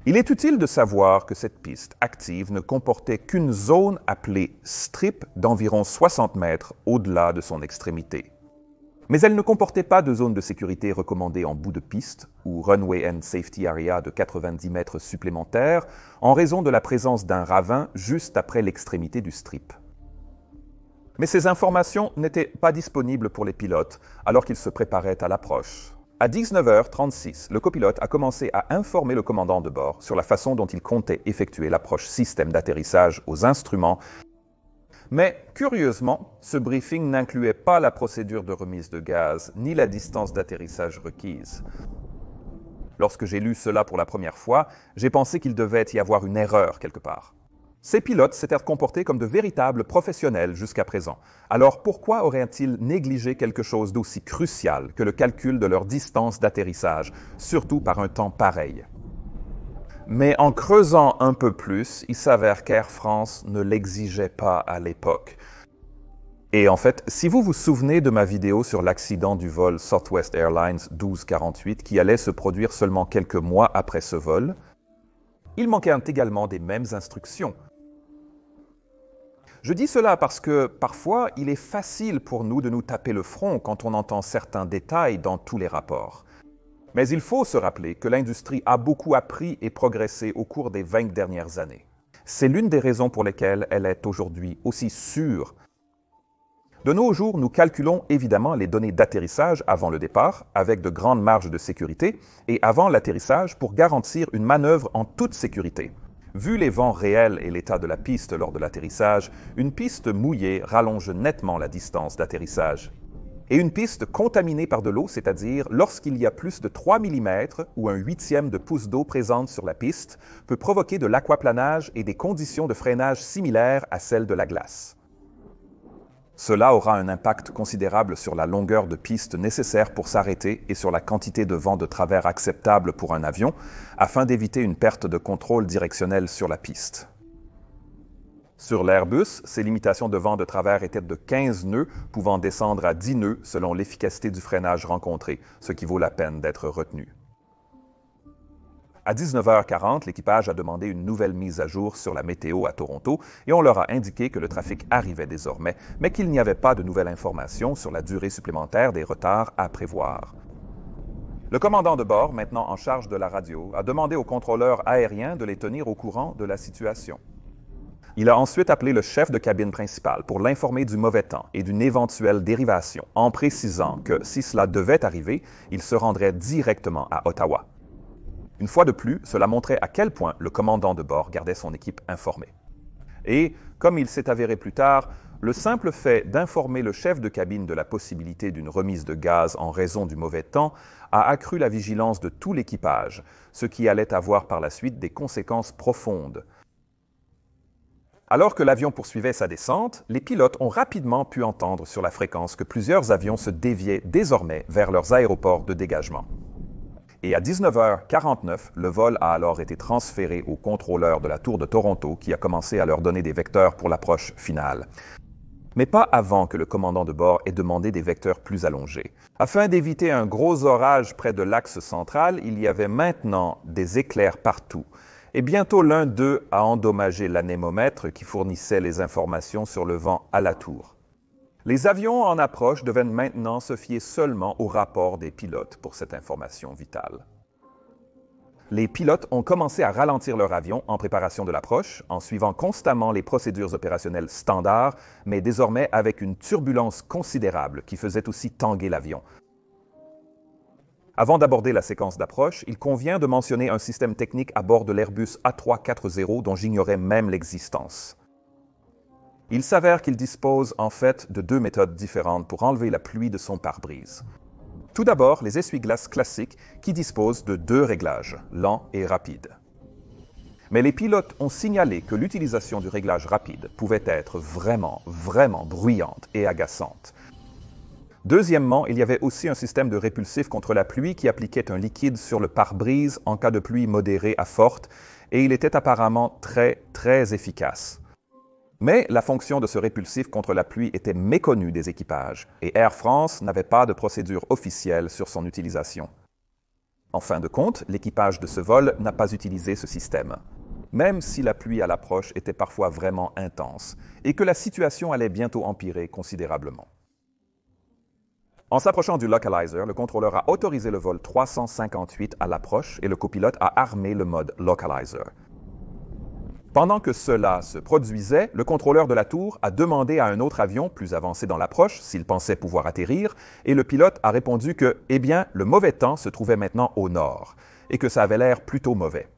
Il est utile de savoir que cette piste active ne comportait qu'une zone appelée strip d'environ 60 mètres au-delà de son extrémité. Mais elle ne comportait pas de zone de sécurité recommandée en bout de piste ou Runway and Safety Area de 90 mètres supplémentaires en raison de la présence d'un ravin juste après l'extrémité du strip. Mais ces informations n'étaient pas disponibles pour les pilotes alors qu'ils se préparaient à l'approche. À 19h36, le copilote a commencé à informer le commandant de bord sur la façon dont il comptait effectuer l'approche système d'atterrissage aux instruments. Mais, curieusement, ce briefing n'incluait pas la procédure de remise de gaz, ni la distance d'atterrissage requise. Lorsque j'ai lu cela pour la première fois, j'ai pensé qu'il devait y avoir une erreur quelque part. Ces pilotes s'étaient comportés comme de véritables professionnels jusqu'à présent. Alors pourquoi auraient-ils négligé quelque chose d'aussi crucial que le calcul de leur distance d'atterrissage, surtout par un temps pareil? Mais en creusant un peu plus, il s'avère qu'Air France ne l'exigeait pas à l'époque. Et en fait, si vous vous souvenez de ma vidéo sur l'accident du vol Southwest Airlines 1248 qui allait se produire seulement quelques mois après ce vol, il manquait également des mêmes instructions. Je dis cela parce que parfois, il est facile pour nous de nous taper le front quand on entend certains détails dans tous les rapports. Mais il faut se rappeler que l'industrie a beaucoup appris et progressé au cours des 20 dernières années. C'est l'une des raisons pour lesquelles elle est aujourd'hui aussi sûre. De nos jours, nous calculons évidemment les données d'atterrissage avant le départ, avec de grandes marges de sécurité, et avant l'atterrissage pour garantir une manœuvre en toute sécurité. Vu les vents réels et l'état de la piste lors de l'atterrissage, une piste mouillée rallonge nettement la distance d'atterrissage. Et une piste contaminée par de l'eau, c'est-à-dire lorsqu'il y a plus de 3 mm ou un huitième de pouce d'eau présente sur la piste, peut provoquer de l'aquaplanage et des conditions de freinage similaires à celles de la glace. Cela aura un impact considérable sur la longueur de piste nécessaire pour s'arrêter et sur la quantité de vent de travers acceptable pour un avion, afin d'éviter une perte de contrôle directionnel sur la piste. Sur l'Airbus, ces limitations de vent de travers étaient de 15 nœuds, pouvant descendre à 10 nœuds selon l'efficacité du freinage rencontré, ce qui vaut la peine d'être retenu. À 19h40, l'équipage a demandé une nouvelle mise à jour sur la météo à Toronto et on leur a indiqué que le trafic arrivait désormais, mais qu'il n'y avait pas de nouvelles informations sur la durée supplémentaire des retards à prévoir. Le commandant de bord, maintenant en charge de la radio, a demandé au contrôleur aérien de les tenir au courant de la situation. Il a ensuite appelé le chef de cabine principal pour l'informer du mauvais temps et d'une éventuelle dérivation, en précisant que si cela devait arriver, il se rendrait directement à Ottawa. Une fois de plus, cela montrait à quel point le commandant de bord gardait son équipe informée. Et, comme il s'est avéré plus tard, le simple fait d'informer le chef de cabine de la possibilité d'une remise de gaz en raison du mauvais temps a accru la vigilance de tout l'équipage, ce qui allait avoir par la suite des conséquences profondes. Alors que l'avion poursuivait sa descente, les pilotes ont rapidement pu entendre sur la fréquence que plusieurs avions se déviaient désormais vers leurs aéroports de dégagement. Et à 19h49, le vol a alors été transféré au contrôleur de la Tour de Toronto qui a commencé à leur donner des vecteurs pour l'approche finale. Mais pas avant que le commandant de bord ait demandé des vecteurs plus allongés. Afin d'éviter un gros orage près de l'axe central, il y avait maintenant des éclairs partout. Et bientôt l'un d'eux a endommagé l'anémomètre qui fournissait les informations sur le vent à la tour. Les avions en approche devaient maintenant se fier seulement au rapport des pilotes pour cette information vitale. Les pilotes ont commencé à ralentir leur avion en préparation de l'approche, en suivant constamment les procédures opérationnelles standards, mais désormais avec une turbulence considérable qui faisait aussi tanguer l'avion. Avant d'aborder la séquence d'approche, il convient de mentionner un système technique à bord de l'Airbus A340 dont j'ignorais même l'existence. Il s'avère qu'il dispose en fait de deux méthodes différentes pour enlever la pluie de son pare-brise. Tout d'abord, les essuie-glaces classiques qui disposent de deux réglages, lent et rapide. Mais les pilotes ont signalé que l'utilisation du réglage rapide pouvait être vraiment bruyante et agaçante. Deuxièmement, il y avait aussi un système de répulsif contre la pluie qui appliquait un liquide sur le pare-brise en cas de pluie modérée à forte, et il était apparemment très efficace. Mais la fonction de ce répulsif contre la pluie était méconnue des équipages et Air France n'avait pas de procédure officielle sur son utilisation. En fin de compte, l'équipage de ce vol n'a pas utilisé ce système, même si la pluie à l'approche était parfois vraiment intense et que la situation allait bientôt empirer considérablement. En s'approchant du localizer, le contrôleur a autorisé le vol 358 à l'approche et le copilote a armé le mode localizer. Pendant que cela se produisait, le contrôleur de la tour a demandé à un autre avion plus avancé dans l'approche s'il pensait pouvoir atterrir, et le pilote a répondu que, eh bien, le mauvais temps se trouvait maintenant au nord, et que ça avait l'air plutôt mauvais.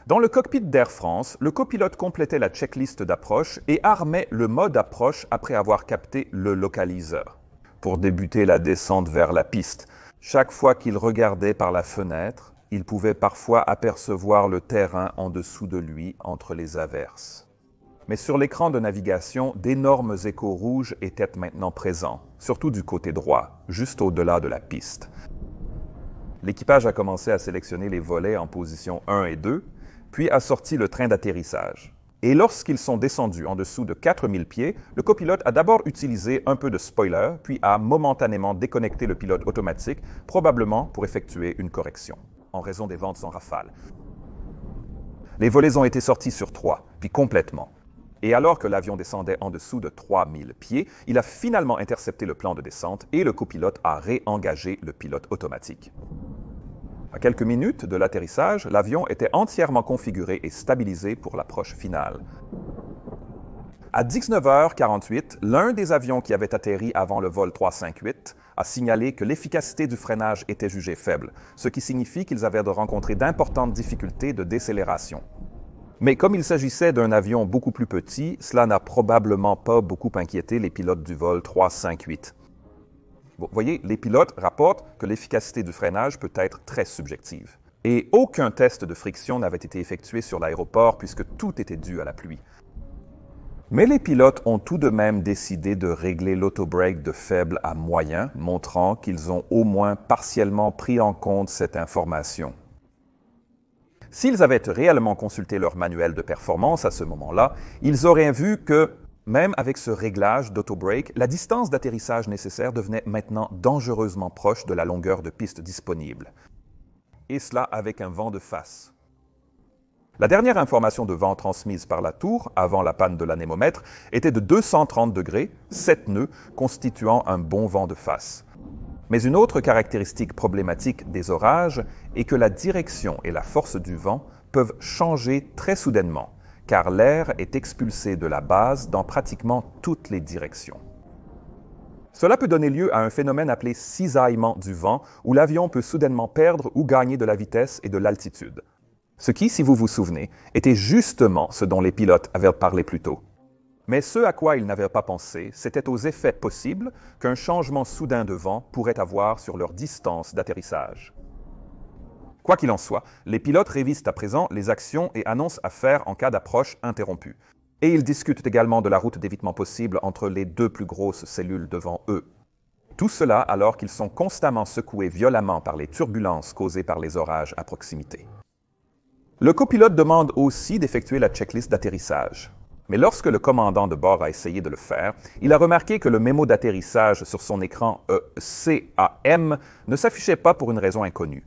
Dans le cockpit d'Air France, le copilote complétait la checklist d'approche et armait le mode approche après avoir capté le localiseur. Pour débuter la descente vers la piste, chaque fois qu'il regardait par la fenêtre, il pouvait parfois apercevoir le terrain en dessous de lui entre les averses. Mais sur l'écran de navigation, d'énormes échos rouges étaient maintenant présents, surtout du côté droit, juste au-delà de la piste. L'équipage a commencé à sélectionner les volets en position 1 et 2, puis a sorti le train d'atterrissage. Et lorsqu'ils sont descendus en dessous de 4000 pieds, le copilote a d'abord utilisé un peu de spoiler, puis a momentanément déconnecté le pilote automatique, probablement pour effectuer une correction, en raison des vents en rafale. Les volets ont été sortis sur 3, puis complètement. Et alors que l'avion descendait en dessous de 3000 pieds, il a finalement intercepté le plan de descente et le copilote a réengagé le pilote automatique. À quelques minutes de l'atterrissage, l'avion était entièrement configuré et stabilisé pour l'approche finale. À 19h48, l'un des avions qui avait atterri avant le vol 358 a signalé que l'efficacité du freinage était jugée faible, ce qui signifie qu'ils avaient rencontré d'importantes difficultés de décélération. Mais comme il s'agissait d'un avion beaucoup plus petit, cela n'a probablement pas beaucoup inquiété les pilotes du vol 358. Vous voyez, les pilotes rapportent que l'efficacité du freinage peut être très subjective. Et aucun test de friction n'avait été effectué sur l'aéroport puisque tout était dû à la pluie. Mais les pilotes ont tout de même décidé de régler l'autobrake de faible à moyen, montrant qu'ils ont au moins partiellement pris en compte cette information. S'ils avaient réellement consulté leur manuel de performance à ce moment-là, ils auraient vu que, même avec ce réglage d'autobrake, la distance d'atterrissage nécessaire devenait maintenant dangereusement proche de la longueur de piste disponible. Et cela avec un vent de face. La dernière information de vent transmise par la tour, avant la panne de l'anémomètre, était de 230 degrés, 7 nœuds, constituant un bon vent de face. Mais une autre caractéristique problématique des orages est que la direction et la force du vent peuvent changer très soudainement, car l'air est expulsé de la base dans pratiquement toutes les directions. Cela peut donner lieu à un phénomène appelé cisaillement du vent, où l'avion peut soudainement perdre ou gagner de la vitesse et de l'altitude. Ce qui, si vous vous souvenez, était justement ce dont les pilotes avaient parlé plus tôt. Mais ce à quoi ils n'avaient pas pensé, c'était aux effets possibles qu'un changement soudain de vent pourrait avoir sur leur distance d'atterrissage. Quoi qu'il en soit, les pilotes révisent à présent les actions et annoncent à faire en cas d'approche interrompue. Et ils discutent également de la route d'évitement possible entre les deux plus grosses cellules devant eux. Tout cela alors qu'ils sont constamment secoués violemment par les turbulences causées par les orages à proximité. Le copilote demande aussi d'effectuer la checklist d'atterrissage. Mais lorsque le commandant de bord a essayé de le faire, il a remarqué que le mémo d'atterrissage sur son écran CAM ne s'affichait pas pour une raison inconnue.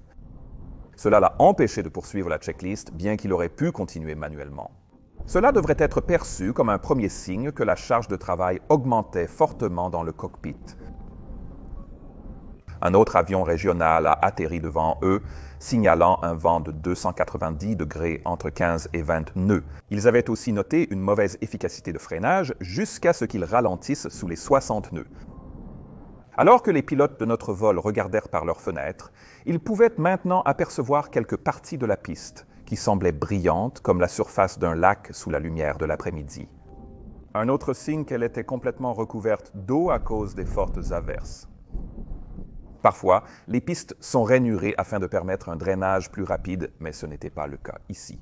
Cela l'a empêché de poursuivre la checklist, bien qu'il aurait pu continuer manuellement. Cela devrait être perçu comme un premier signe que la charge de travail augmentait fortement dans le cockpit. Un autre avion régional a atterri devant eux, signalant un vent de 290 degrés entre 15 et 20 nœuds. Ils avaient aussi noté une mauvaise efficacité de freinage jusqu'à ce qu'ils ralentissent sous les 60 nœuds. Alors que les pilotes de notre vol regardèrent par leurs fenêtres, ils pouvaient maintenant apercevoir quelques parties de la piste qui semblaient brillantes comme la surface d'un lac sous la lumière de l'après-midi. Un autre signe qu'elle était complètement recouverte d'eau à cause des fortes averses. Parfois, les pistes sont rainurées afin de permettre un drainage plus rapide, mais ce n'était pas le cas ici.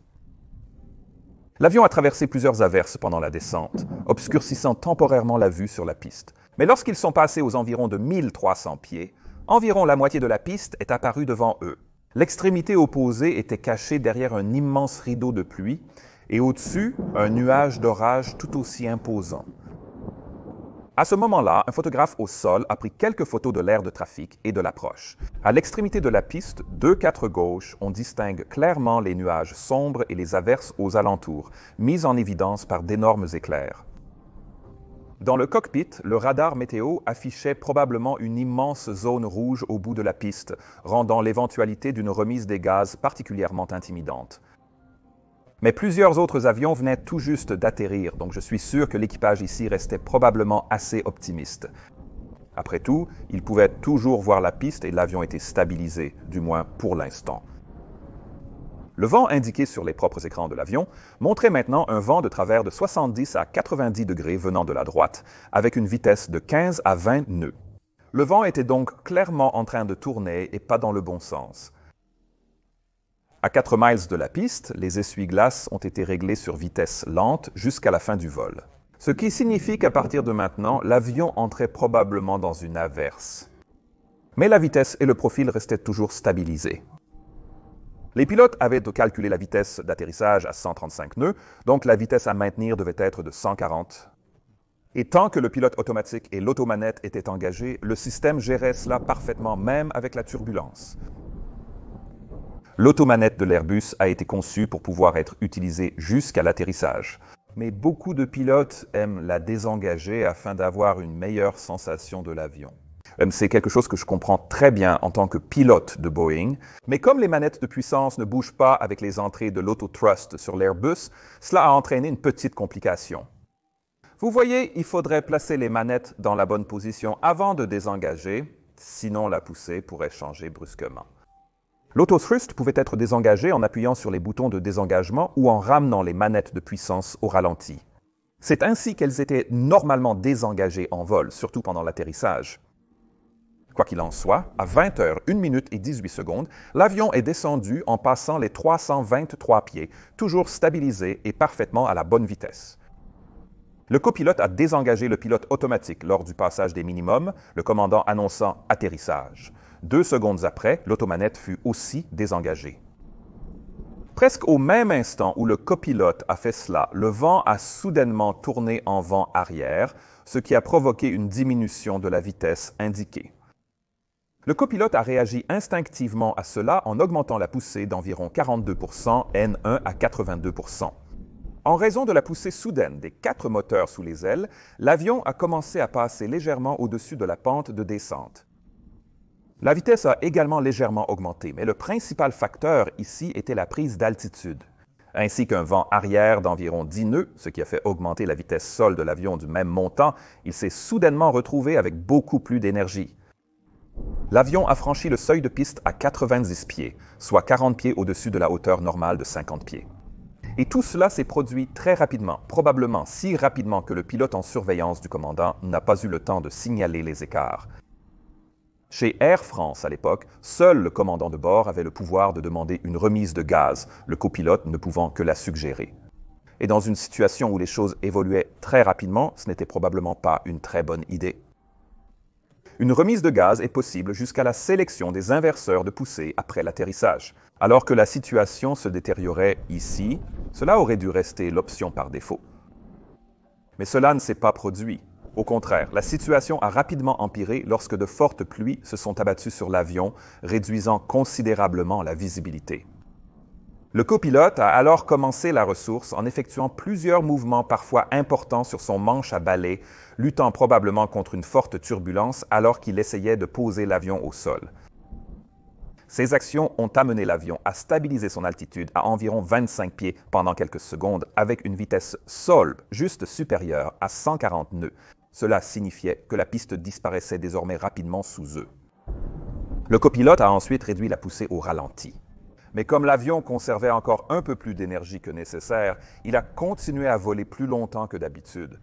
L'avion a traversé plusieurs averses pendant la descente, obscurcissant temporairement la vue sur la piste. Mais lorsqu'ils sont passés aux environs de 1300 pieds, environ la moitié de la piste est apparue devant eux. L'extrémité opposée était cachée derrière un immense rideau de pluie, et au-dessus, un nuage d'orage tout aussi imposant. À ce moment-là, un photographe au sol a pris quelques photos de l'aire de trafic et de l'approche. À l'extrémité de la piste, 2/4 gauche, on distingue clairement les nuages sombres et les averses aux alentours, mis en évidence par d'énormes éclairs. Dans le cockpit, le radar météo affichait probablement une immense zone rouge au bout de la piste, rendant l'éventualité d'une remise des gaz particulièrement intimidante. Mais plusieurs autres avions venaient tout juste d'atterrir, donc je suis sûr que l'équipage ici restait probablement assez optimiste. Après tout, ils pouvaient toujours voir la piste et l'avion était stabilisé, du moins pour l'instant. Le vent indiqué sur les propres écrans de l'avion montrait maintenant un vent de travers de 70 à 90 degrés venant de la droite, avec une vitesse de 15 à 20 nœuds. Le vent était donc clairement en train de tourner et pas dans le bon sens. À 4 miles de la piste, les essuie-glaces ont été réglés sur vitesse lente jusqu'à la fin du vol. Ce qui signifie qu'à partir de maintenant, l'avion entrait probablement dans une averse. Mais la vitesse et le profil restaient toujours stabilisés. Les pilotes avaient calculé la vitesse d'atterrissage à 135 nœuds, donc la vitesse à maintenir devait être de 140. Et tant que le pilote automatique et l'automanette étaient engagés, le système gérait cela parfaitement, même avec la turbulence. L'automanette de l'Airbus a été conçue pour pouvoir être utilisée jusqu'à l'atterrissage. Mais beaucoup de pilotes aiment la désengager afin d'avoir une meilleure sensation de l'avion. C'est quelque chose que je comprends très bien en tant que pilote de Boeing, mais comme les manettes de puissance ne bougent pas avec les entrées de l'auto-thrust sur l'Airbus, cela a entraîné une petite complication. Vous voyez, il faudrait placer les manettes dans la bonne position avant de désengager, sinon la poussée pourrait changer brusquement. L'auto-thrust pouvait être désengagé en appuyant sur les boutons de désengagement ou en ramenant les manettes de puissance au ralenti. C'est ainsi qu'elles étaient normalement désengagées en vol, surtout pendant l'atterrissage. Quoi qu'il en soit, à 20 h 1 minute et 18 secondes, l'avion est descendu en passant les 323 pieds, toujours stabilisé et parfaitement à la bonne vitesse. Le copilote a désengagé le pilote automatique lors du passage des minimums, le commandant annonçant « atterrissage ». 2 secondes après, l'automanette fut aussi désengagée. Presque au même instant où le copilote a fait cela, le vent a soudainement tourné en vent arrière, ce qui a provoqué une diminution de la vitesse indiquée. Le copilote a réagi instinctivement à cela en augmentant la poussée d'environ 42 %, N1 à 82 %. En raison de la poussée soudaine des 4 moteurs sous les ailes, l'avion a commencé à passer légèrement au-dessus de la pente de descente. La vitesse a également légèrement augmenté, mais le principal facteur ici était la prise d'altitude. Ainsi qu'un vent arrière d'environ 10 nœuds, ce qui a fait augmenter la vitesse sol de l'avion du même montant, il s'est soudainement retrouvé avec beaucoup plus d'énergie. L'avion a franchi le seuil de piste à 90 pieds, soit 40 pieds au-dessus de la hauteur normale de 50 pieds. Et tout cela s'est produit très rapidement, probablement si rapidement que le pilote en surveillance du commandant n'a pas eu le temps de signaler les écarts. Chez Air France à l'époque, seul le commandant de bord avait le pouvoir de demander une remise de gaz, le copilote ne pouvant que la suggérer. Et dans une situation où les choses évoluaient très rapidement, ce n'était probablement pas une très bonne idée. Une remise de gaz est possible jusqu'à la sélection des inverseurs de poussée après l'atterrissage. Alors que la situation se détériorait ici, cela aurait dû rester l'option par défaut. Mais cela ne s'est pas produit. Au contraire, la situation a rapidement empiré lorsque de fortes pluies se sont abattues sur l'avion, réduisant considérablement la visibilité. Le copilote a alors commencé la ressource en effectuant plusieurs mouvements parfois importants sur son manche à balai, luttant probablement contre une forte turbulence alors qu'il essayait de poser l'avion au sol. Ces actions ont amené l'avion à stabiliser son altitude à environ 25 pieds pendant quelques secondes avec une vitesse sol juste supérieure à 140 nœuds. Cela signifiait que la piste disparaissait désormais rapidement sous eux. Le copilote a ensuite réduit la poussée au ralenti. Mais comme l'avion conservait encore un peu plus d'énergie que nécessaire, il a continué à voler plus longtemps que d'habitude.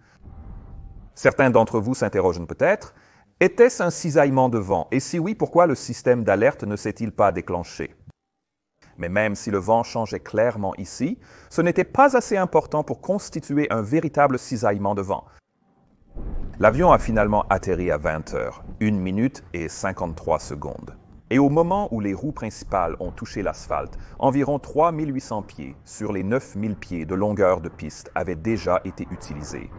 Certains d'entre vous s'interrogent peut-être, était-ce un cisaillement de vent? Et si oui, pourquoi le système d'alerte ne s'est-il pas déclenché? Mais même si le vent changeait clairement ici, ce n'était pas assez important pour constituer un véritable cisaillement de vent. L'avion a finalement atterri à 20 h, 1 minute et 53 secondes. Et au moment où les roues principales ont touché l'asphalte, environ 3800 pieds sur les 9000 pieds de longueur de piste avaient déjà été utilisés.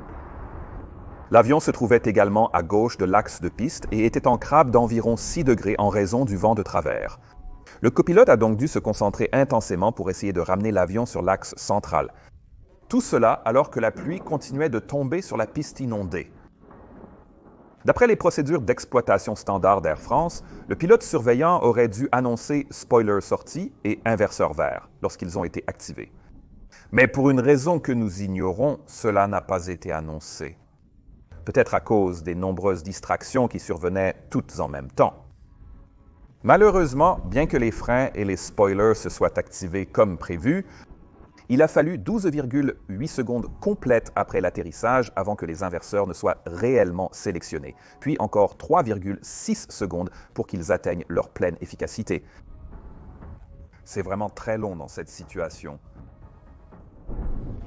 L'avion se trouvait également à gauche de l'axe de piste et était en crabe d'environ 6 degrés en raison du vent de travers. Le copilote a donc dû se concentrer intensément pour essayer de ramener l'avion sur l'axe central. Tout cela alors que la pluie continuait de tomber sur la piste inondée. D'après les procédures d'exploitation standard d'Air France, le pilote surveillant aurait dû annoncer « spoiler sorti » et « inverseur vert » lorsqu'ils ont été activés. Mais pour une raison que nous ignorons, cela n'a pas été annoncé. Peut-être à cause des nombreuses distractions qui survenaient toutes en même temps. Malheureusement, bien que les freins et les spoilers se soient activés comme prévu, il a fallu 12,8 secondes complètes après l'atterrissage avant que les inverseurs ne soient réellement sélectionnés, puis encore 3,6 secondes pour qu'ils atteignent leur pleine efficacité. C'est vraiment très long dans cette situation.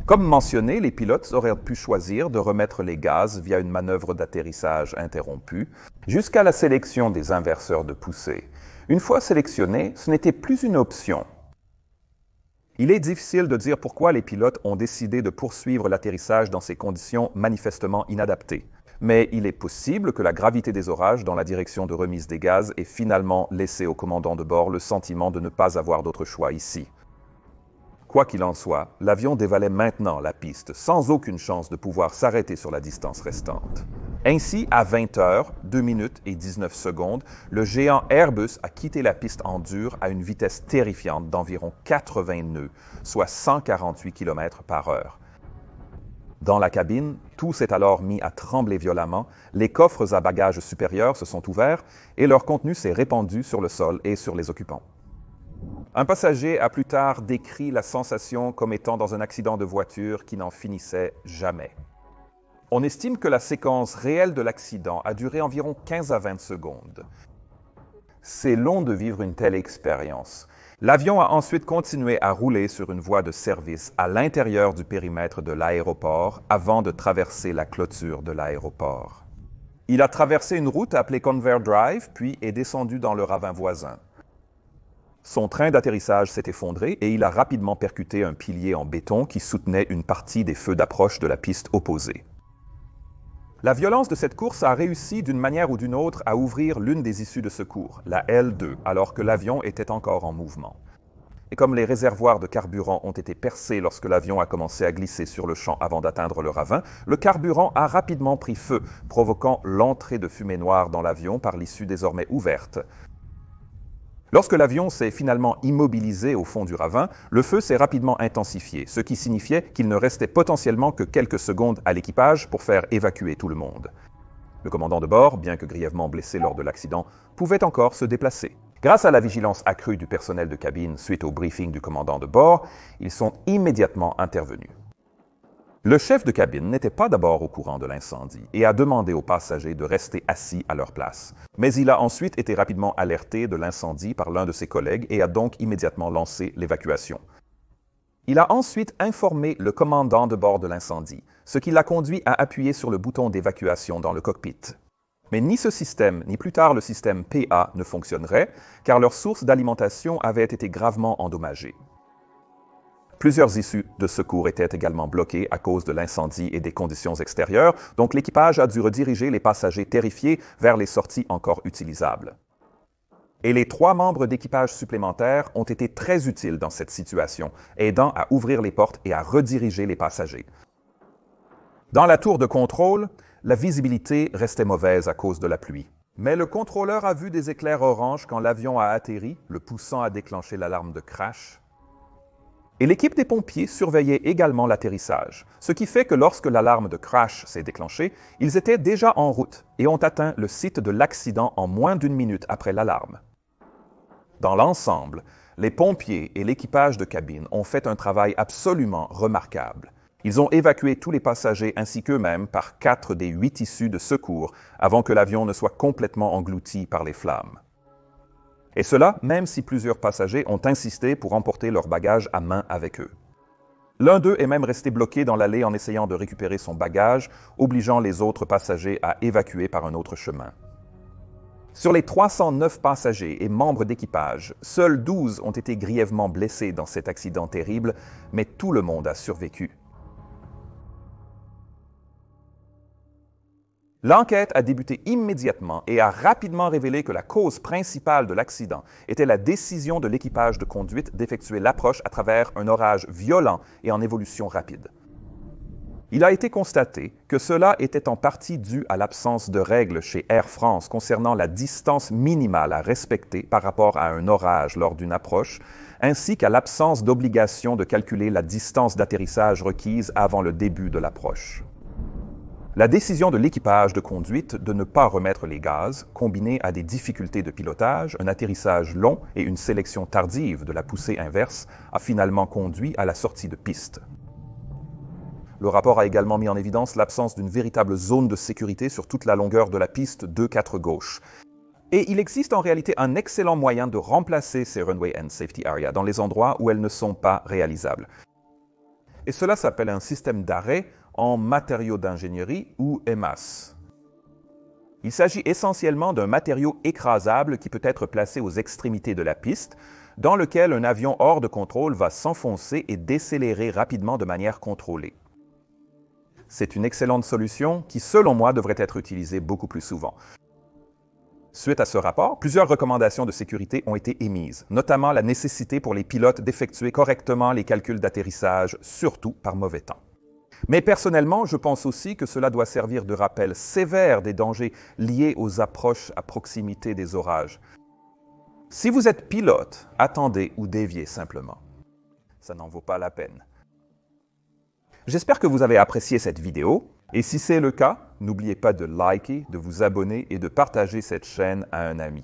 Comme mentionné, les pilotes auraient pu choisir de remettre les gaz via une manœuvre d'atterrissage interrompue jusqu'à la sélection des inverseurs de poussée. Une fois sélectionnés, ce n'était plus une option. Il est difficile de dire pourquoi les pilotes ont décidé de poursuivre l'atterrissage dans ces conditions manifestement inadaptées. Mais il est possible que la gravité des orages dans la direction de remise des gaz ait finalement laissé au commandant de bord le sentiment de ne pas avoir d'autre choix ici. Quoi qu'il en soit, l'avion dévalait maintenant la piste sans aucune chance de pouvoir s'arrêter sur la distance restante. Ainsi, à 20 h, 2 minutes et 19 secondes, le géant Airbus a quitté la piste en dur à une vitesse terrifiante d'environ 80 nœuds, soit 148 km/h. Dans la cabine, tout s'est alors mis à trembler violemment, les coffres à bagages supérieurs se sont ouverts et leur contenu s'est répandu sur le sol et sur les occupants. Un passager a plus tard décrit la sensation comme étant dans un accident de voiture qui n'en finissait jamais. On estime que la séquence réelle de l'accident a duré environ 15 à 20 secondes. C'est long de vivre une telle expérience. L'avion a ensuite continué à rouler sur une voie de service à l'intérieur du périmètre de l'aéroport avant de traverser la clôture de l'aéroport. Il a traversé une route appelée Convair Drive, puis est descendu dans le ravin voisin. Son train d'atterrissage s'est effondré et il a rapidement percuté un pilier en béton qui soutenait une partie des feux d'approche de la piste opposée. La violence de cette course a réussi d'une manière ou d'une autre à ouvrir l'une des issues de secours, la L2, alors que l'avion était encore en mouvement. Et comme les réservoirs de carburant ont été percés lorsque l'avion a commencé à glisser sur le champ avant d'atteindre le ravin, le carburant a rapidement pris feu, provoquant l'entrée de fumée noire dans l'avion par l'issue désormais ouverte. Lorsque l'avion s'est finalement immobilisé au fond du ravin, le feu s'est rapidement intensifié, ce qui signifiait qu'il ne restait potentiellement que quelques secondes à l'équipage pour faire évacuer tout le monde. Le commandant de bord, bien que grièvement blessé lors de l'accident, pouvait encore se déplacer. Grâce à la vigilance accrue du personnel de cabine suite au briefing du commandant de bord, ils sont immédiatement intervenus. Le chef de cabine n'était pas d'abord au courant de l'incendie et a demandé aux passagers de rester assis à leur place. Mais il a ensuite été rapidement alerté de l'incendie par l'un de ses collègues et a donc immédiatement lancé l'évacuation. Il a ensuite informé le commandant de bord de l'incendie, ce qui l'a conduit à appuyer sur le bouton d'évacuation dans le cockpit. Mais ni ce système, ni plus tard le système PA ne fonctionneraient, car leur source d'alimentation avait été gravement endommagée. Plusieurs issues de secours étaient également bloquées à cause de l'incendie et des conditions extérieures, donc l'équipage a dû rediriger les passagers terrifiés vers les sorties encore utilisables. Et les 3 membres d'équipage supplémentaires ont été très utiles dans cette situation, aidant à ouvrir les portes et à rediriger les passagers. Dans la tour de contrôle, la visibilité restait mauvaise à cause de la pluie. Mais le contrôleur a vu des éclairs orange quand l'avion a atterri, le poussant à déclencher l'alarme de crash. Et l'équipe des pompiers surveillait également l'atterrissage, ce qui fait que lorsque l'alarme de crash s'est déclenchée, ils étaient déjà en route et ont atteint le site de l'accident en moins d'1 minute après l'alarme. Dans l'ensemble, les pompiers et l'équipage de cabine ont fait un travail absolument remarquable. Ils ont évacué tous les passagers ainsi qu'eux-mêmes par 4 des 8 issues de secours avant que l'avion ne soit complètement englouti par les flammes. Et cela, même si plusieurs passagers ont insisté pour emporter leurs bagages à main avec eux. L'un d'eux est même resté bloqué dans l'allée en essayant de récupérer son bagage, obligeant les autres passagers à évacuer par un autre chemin. Sur les 309 passagers et membres d'équipage, seuls 12 ont été grièvement blessés dans cet accident terrible, mais tout le monde a survécu. L'enquête a débuté immédiatement et a rapidement révélé que la cause principale de l'accident était la décision de l'équipage de conduite d'effectuer l'approche à travers un orage violent et en évolution rapide. Il a été constaté que cela était en partie dû à l'absence de règles chez Air France concernant la distance minimale à respecter par rapport à un orage lors d'une approche, ainsi qu'à l'absence d'obligation de calculer la distance d'atterrissage requise avant le début de l'approche. La décision de l'équipage de conduite de ne pas remettre les gaz, combinée à des difficultés de pilotage, un atterrissage long et une sélection tardive de la poussée inverse, a finalement conduit à la sortie de piste. Le rapport a également mis en évidence l'absence d'une véritable zone de sécurité sur toute la longueur de la piste 2-4 gauche. Et il existe en réalité un excellent moyen de remplacer ces Runway End Safety Area dans les endroits où elles ne sont pas réalisables. et cela s'appelle un système d'arrêt en matériaux d'ingénierie ou EMAS. Il s'agit essentiellement d'un matériau écrasable qui peut être placé aux extrémités de la piste, dans lequel un avion hors de contrôle va s'enfoncer et décélérer rapidement de manière contrôlée. C'est une excellente solution qui, selon moi, devrait être utilisée beaucoup plus souvent. Suite à ce rapport, plusieurs recommandations de sécurité ont été émises, notamment la nécessité pour les pilotes d'effectuer correctement les calculs d'atterrissage, surtout par mauvais temps. Mais personnellement, je pense aussi que cela doit servir de rappel sévère des dangers liés aux approches à proximité des orages. Si vous êtes pilote, attendez ou déviez simplement. Ça n'en vaut pas la peine. J'espère que vous avez apprécié cette vidéo, et si c'est le cas, n'oubliez pas de liker, de vous abonner et de partager cette chaîne à un ami.